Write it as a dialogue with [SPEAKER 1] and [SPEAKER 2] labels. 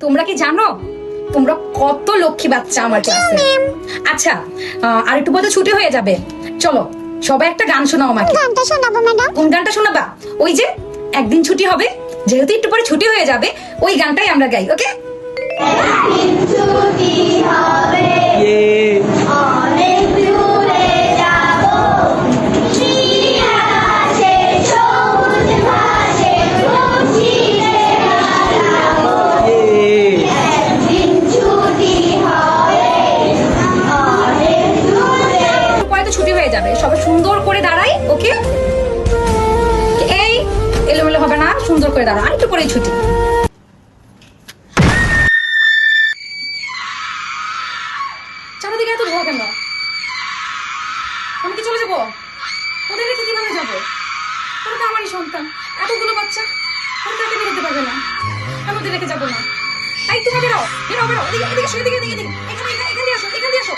[SPEAKER 1] তোমরা কি জানো তোমরা কত লক্ষ্মী বাচ্চা আমার ক্লাসে? আচ্ছা আর একটু পরে ছুটি হয়ে যাবে, চলো সবাই একটা গান শোনাও আমাকে।
[SPEAKER 2] গানটা শোনাবো ম্যাডাম।
[SPEAKER 1] কোন গানটা শোনাবা? ওই যে একদিন ছুটি হবে, যেহেতু একটু পরে ছুটি হয়ে যাবে, ওই গানটাই আমরা গাই, ওকে? পরে তো ছুটি হয়ে যাবে, সবাই সুন্দর করে দাঁড়াই, ওকে? এই এলোমেলো হবে না, সুন্দর করে দাঁড়াও, আর একটু পরেই ছুটি। চারিদিকে এত ধোয়া কেন? আমি কি চলে যাবো? ওদের রেখে কিভাবে যাবো? ওরা তো আমারই সন্তান, এতগুলো বাচ্চা, ওরা কাকে বেরোতে পারবে না, আমি ওদের রেখে যাবো না। এই তুমি বেরো বেরো বেরো, এদিকে এদিকে এদিকে এদিকে, এখানে এখানে দিয়ে আসো, এখানে দিয়ে আসো।